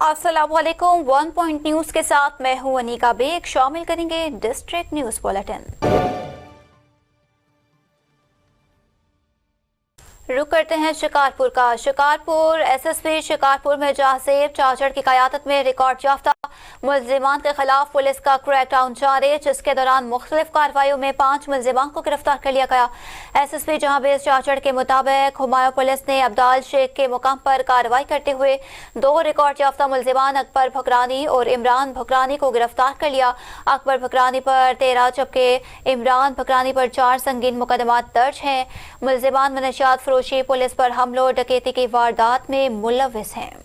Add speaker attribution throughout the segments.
Speaker 1: अस्सलाम वालेकुम। 1 point news के साथ मैं हूं अनीका बेग। शामिल करेंगे डिस्ट्रिक्ट न्यूज बुलेटिन। रुक करते हैं शिकारपुर का। शिकारपुर एसएसपी शिकारपुर में जहासेब चाचड़ की क़यादत में रिकॉर्ड याफ्ता मुल्जिमान के खिलाफ पुलिस का क्रैकडाउन जारी, जिसके दौरान मुख्तलिफ कार्रवाइयों में 5 मुल्जिमान को गिरफ्तार कर लिया गया। एसएसपी जहांबेज चाचड़ के मुताबिक हुमायूं पुलिस ने अब्दाल शेख के मुकाम पर कार्रवाई करते हुए 2 रिकॉर्ड याफ्ता मुल्जिमान अकबर भुकरानी और इमरान भुकरानी को गिरफ्तार कर लिया। अकबर भुकरानी पर 13 जबकि इमरान भुकरानी पर 4 संगीन मुकदमात दर्ज हैं। मुल्जिमान मनशियात फरोशी, पुलिस पर हमलों, डकैती की वारदात में मुलव्विस हैं।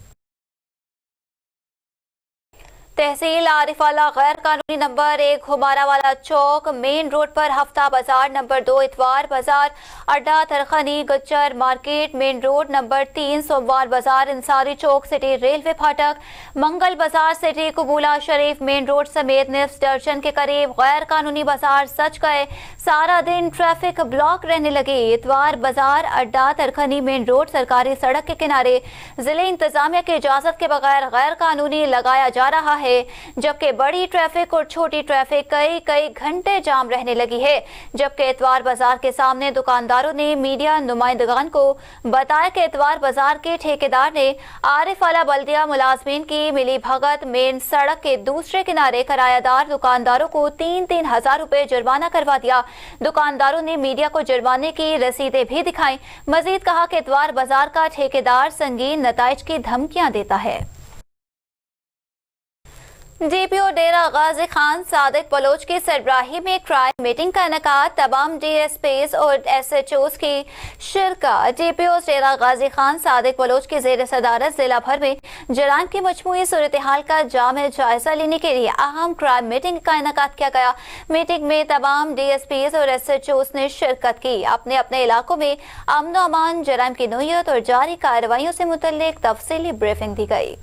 Speaker 1: तहसील आरिफाला गैर कानूनी नंबर 1 हुमारा वाला चौक मेन रोड पर हफ्ता बाजार, नंबर 2 इतवार बाजार, अड्डा तरखनी Gujjar market main road, number 3 सोमवार बाजार, इंसारी चौक सिटी रेलवे फाटक, मंगल बाजार सिटी कबूला शरीफ मेन रोड समेत निफ्स दर्जन के करीब गैर कानूनी बाजार सज गए। सारा दिन ट्रैफिक ब्लॉक रहने लगी। इतवार बाजार, अड्डा तरखनी मेन रोड सरकारी सड़क के किनारे जिले इंतजामिया की इजाजत के बगैर गैर कानूनी लगाया जा रहा है, जबकि बड़ी ट्रैफिक और छोटी ट्रैफिक कई घंटे जाम रहने लगी है। जबकि इतवार बाजार के सामने दुकानदारों ने मीडिया नुमाइंदगान को बताया कि इतवार बाजार के ठेकेदार ने आरिफाला बल्दिया मुलाजमीन की मिली भगत मेन सड़क के दूसरे किनारे किरायादार दुकानदारों को 3-3 हजार रुपए जुर्माना करवा दिया। दुकानदारों ने मीडिया को जुर्माने की रसीदें भी दिखाई। मजीद कहा कि इतवार बाजार का ठेकेदार संगीन नताइज की धमकियां देता है। डीपीओ डेरा गाजी खान सादिक बलोच की सरबराही में क्राइम मीटिंग का इनेकाद, तमाम डीएसपीज और एसएचओज की शिरकत। डीपीओ डेरा गाजी खान सादिक बलोच की जेर सदारत जिला भर में जराइम की मजमूई सूरत हाल का जामे जायजा लेने के लिए अहम क्राइम मीटिंग का इनेकाद किया गया। मीटिंग में तमाम डीएसपीज और एसएचओज ने शिरकत की। अपने अपने इलाकों में अमन व अमान, जराइम की नोयत और जारी कार्रवाइयों से मुतल्लिक तफसीली ब्रीफिंग दी गई।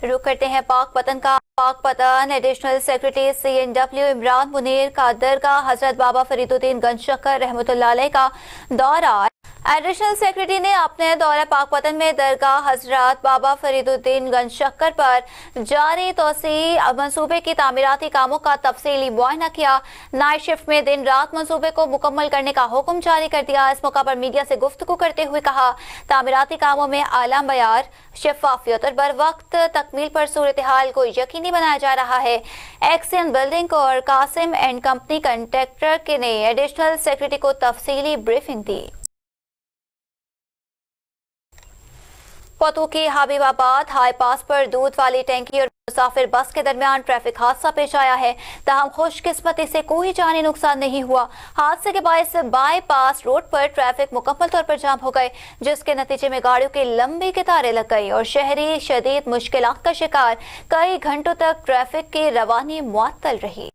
Speaker 1: रुक करते हैं पाक पतन का। पाक पतन additional secretary CNW Imran Munir का दरगाह हजरत बाबा फरीदुद्दीन गंज शक्कर रहमतुल्लाह अलैह का दौरा। एडिशनल सेक्रेटरी ने अपने दौरे पाक पतन में दरगाह हजरत बाबा फरीदुद्दीन गंज शक्कर पर जारी तोसी मंसूबे की तामीराती कामों का तफसीली मुआयना किया। नाइट शिफ्ट में दिन रात मंसूबे को मुकम्मल करने का हुक्म जारी कर दिया। इस मौका पर मीडिया से गुफ्तगू करते हुए कहा, तामीराती कामों में आला मयार, शफाफियत और बर वक्त तकमील पर सूरत हाल को यकीनी बनाया जा रहा है। एक्सियन बिल्डिंग और कासिम एंड कंपनी कंट्रैक्टर ने एडिशनल सेक्रेटरी को तफसीली ब्रीफिंग दी। पतू की हबीबाबाद हाई पास पर दूध वाली टैंकी और मुसाफिर बस के दरमियान ट्रैफिक हादसा पेश आया है। ताहम खुशकिस्मती से कोई जानी नुकसान नहीं हुआ। हादसे के बायस बाईपास रोड पर ट्रैफिक मुकम्मल तौर पर जाम हो गए, जिसके नतीजे में गाड़ियों की लंबी कतारें लग गई और शहरी शदीद मुश्किलात का शिकार। कई घंटों तक ट्रैफिक की रवानी मुअत्तल रही।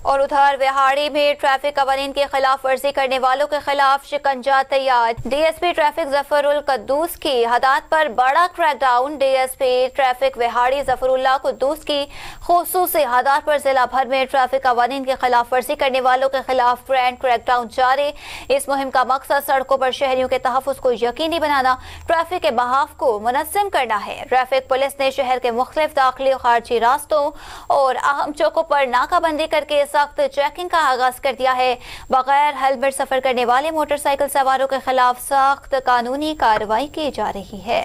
Speaker 1: और उधर विहाड़ी में ट्रैफिक कवानीन की खिलाफ वर्जी करने वालों के खिलाफ शिकंजा तैयार। डीएसपी ट्रैफिक जफरुल कद्दूस की हदायत पर बड़ा crackdown. DSP traffic Vehari Zafarullah Quddus की खुसूसी हदायत पर जिला भर में ट्रैफिक कवानीन की खिलाफ वर्जी करने वालों के खिलाफ ग्रैंड क्रैकडाउन जारी। इस मुहिम का मकसद सड़कों पर शहरियों के तहफ़्फ़ुज़ को यकीनी बनाना, ट्रैफिक के बहाव को मुनज़्ज़म करना है। ट्रैफिक पुलिस ने शहर के मुख्तलिफ दाखिली और खारजी रास्तों और अहम चौकों पर नाकाबंदी करके सख्त चेकिंग का आगाज कर दिया है। बगैर हेलमेट सफर करने वाले मोटरसाइकिल सवारों के खिलाफ सख्त कानूनी कार्रवाई की जा रही है।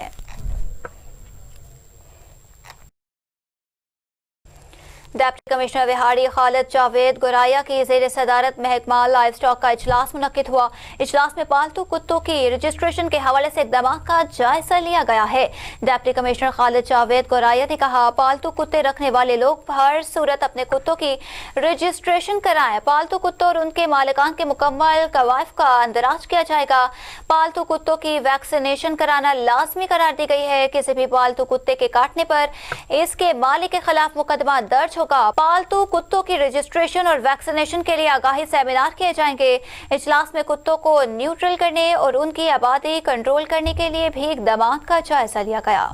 Speaker 1: डिप्टी कमिश्नर विहाड़ी खालिद जावेद गुराया की जेर सदारत महकमा लाइव स्टॉक का इजलास मुनक्किद हुआ। इजलास में पालतू कुत्तों की रजिस्ट्रेशन के हवाले से इक़दाम का जायजा लिया गया है। डिप्टी कमिश्नर खालिद जावेद गुराया ने कहा, पालतू कुत्ते रखने वाले लोग हर सूरत अपने कुत्तों की रजिस्ट्रेशन कराएं। पालतू कुत्तों और उनके मालिकान के मुकम्मल कवायद का अंदराज किया जाएगा। पालतू कुत्तों की वैक्सीनेशन कराना लाजमी करार दी गई है। किसी भी पालतू कुत्ते के काटने पर इसके मालिक के खिलाफ मुकदमा दर्ज होगा। पालतू कुत्तों की रजिस्ट्रेशन और वैक्सीनेशन के लिए आगाही सेमिनार किए जाएंगे। इजलास में कुत्तों को न्यूट्रल करने और उनकी आबादी कंट्रोल करने के लिए भी इक़दाम का जायजा लिया गया।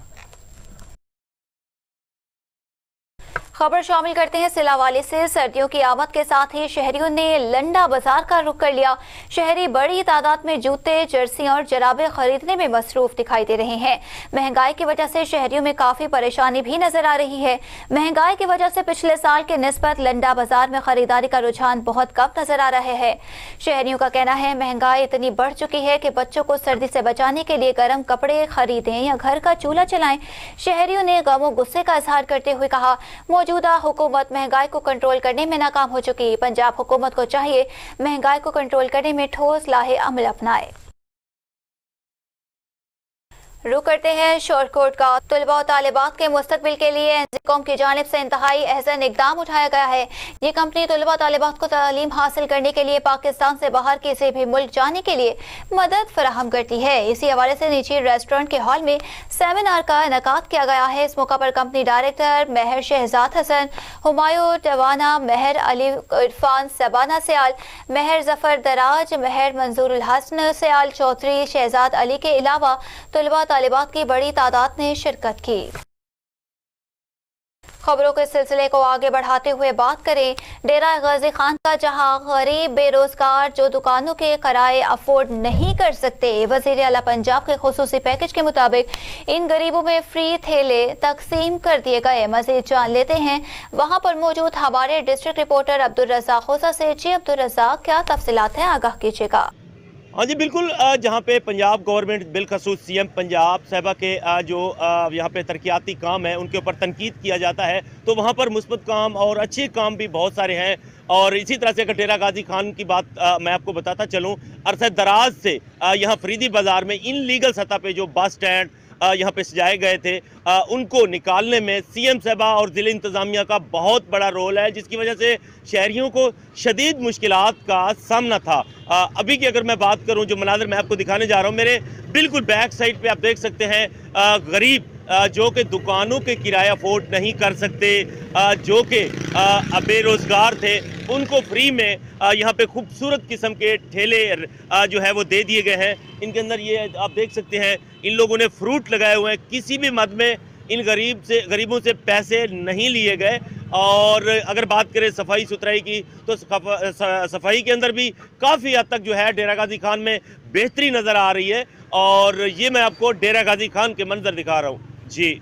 Speaker 1: खबर शामिल करते हैं सिलावाली से। सर्दियों की आमद के साथ ही शहरियों ने लंडा बाजार का रुख कर लिया। शहरी बड़ी तादाद में जूते, जर्सी और जराबे खरीदने में मसरूफ दिखाई दे रहे हैं। महंगाई की वजह से शहरियों में काफी परेशानी भी नजर आ रही है। महंगाई की वजह से पिछले साल के निस्बत लंडा बाजार में खरीदारी का रुझान बहुत कम नजर आ रहा है। शहरियों का कहना है महंगाई इतनी बढ़ चुकी है कि बच्चों को सर्दी से बचाने के लिए गर्म कपड़े खरीदें या घर का चूल्हा चलाएं। शहरियों ने गम और गुस्से का इजहार करते हुए कहा, मौजूदा हुकूमत महंगाई को कंट्रोल करने में नाकाम हो चुकी। पंजाब हुकूमत को चाहिए महंगाई को कंट्रोल करने में ठोस लाहे अमल अपनाए। रुक करते हैं शोरकोट का। तलबा और तालिबात के मुस्तकबिल के लिए एनजीकॉम की जानिब से इंतहाई अहसन इकदाम उठाया गया है। ये कंपनी तलबा तालिबात को तालीम हासिल करने के लिए पाकिस्तान से बाहर किसी भी मुल्क जाने के लिए मदद फराहम करती है। इसी हवाले से निजी रेस्टोरेंट के हॉल में सेमिनार का इनेकाद किया गया है। इस मौका पर कंपनी डायरेक्टर महर शहजाद हसन, हुमायूं टवाना, महर अली इरफान सबाना सयाल, महर जफर दराज, महर मंजूरुल हसन सयाल चौधरी, शहजाद अली के अलावा तलबा तालिबात की बड़ी तादाद ने शिरकत की। खबरों के सिलसिले को आगे बढ़ाते हुए बात करें डेरा गाजी खान का, जहां गरीब बेरोजगार जो दुकानों के किराए अफोर्ड नहीं कर सकते, वजीर आला पंजाब के खुसूसी पैकेज के मुताबिक इन गरीबों में फ्री थैले तकसीम कर दिए गए। मजीद जान लेते हैं वहां पर मौजूद हमारे डिस्ट्रिक्ट रिपोर्टर अब्दुल रज़ाक खोसा से। जी अब्दुल रज़ाक, क्या तफसीलात हैं, आगाह कीजिएगा।
Speaker 2: हाँ जी बिल्कुल, जहाँ पे पंजाब गवर्नमेंट बिलखसूस सीएम पंजाब साहिबा के जो यहाँ पे तरक्याती काम है उनके ऊपर तनकीद किया जाता है, तो वहाँ पर मुस्बत काम और अच्छे काम भी बहुत सारे हैं। और इसी तरह से अगर डेरा गाजी खान की बात मैं आपको बताता चलूँ, अरसे दराज से यहाँ फरीदी बाज़ार में इन लीगल सतह पे जो बस स्टैंड यहाँ पे सजाए गए थे उनको निकालने में सीएम साहबा और ज़िले इंतज़ामिया का बहुत बड़ा रोल है, जिसकी वजह से शहरियों को शदीद मुश्किलात का सामना था। अभी की अगर मैं बात करूं, जो मनाज़र मैं आपको दिखाने जा रहा हूं, मेरे बिल्कुल बैक साइड पे आप देख सकते हैं गरीब जो कि दुकानों के किराया अफोर्ड नहीं कर सकते, जो कि बेरोज़गार थे, उनको फ्री में यहाँ पे खूबसूरत किस्म के ठेले जो है वो दे दिए गए हैं। इनके अंदर ये आप देख सकते हैं इन लोगों ने फ्रूट लगाए हुए हैं। किसी भी मद में इन गरीबों से पैसे नहीं लिए गए। और अगर बात करें सफाई सुथराई की, तो सफाई के अंदर भी काफ़ी हद तक जो है डेरा गाजी खान में बेहतरी नज़र आ रही है। और ये मैं आपको डेरा गाजी खान के मंजर दिखा रहा हूँ जी।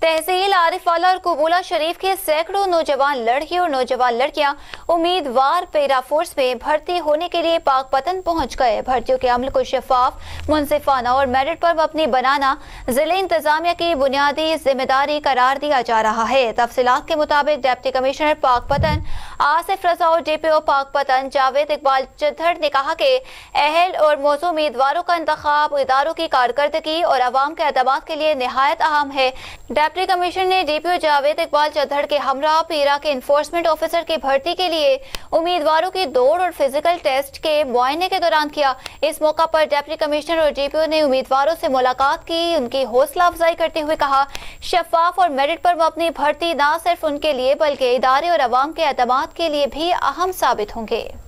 Speaker 1: तहसील आरिफवाला और कबूला शरीफ के सैकड़ों नौजवान लड़के और नौजवान लड़कियां उम्मीदवार पैरा फोर्स में भर्ती होने के लिए पाकपतन पहुंच गए। भर्तियों के अमल को शफाफ, मुनसिफाना और मेरिट पर मबनी बनाना जिले इंतजामिया की बुनियादी जिम्मेदारी करार दिया जा रहा है। तफसीलात के मुताबिक डिप्टी कमिश्नर पाकपतन आसिफ रजा और DPO पाकपतन जावेद इकबाल चद्धड़ ने कहा कि अहल और मौजूद उम्मीदवारों का इंतखाब इदारों की कारकर्दगी और अवाम के अदमात के लिए निहायत अहम है। डिप्टी कमिश्नर ने DPO जावेद इकबाल चद्धड़ के हमरा पीरा के इन्फोर्समेंट ऑफिसर की भर्ती के लिए उम्मीदवारों की दौड़ और फिजिकल टेस्ट के मुआयने के दौरान किया। इस मौका पर डिप्टी कमिश्नर और DPO ने उम्मीदवारों से मुलाकात की, उनकी हौसला अफजाई करते हुए कहा, शफाफ और मेरिट पर मबनी भर्ती न सिर्फ उनके लिए बल्कि इदारे और अवाम के अदमात के लिए भी अहम साबित होंगे।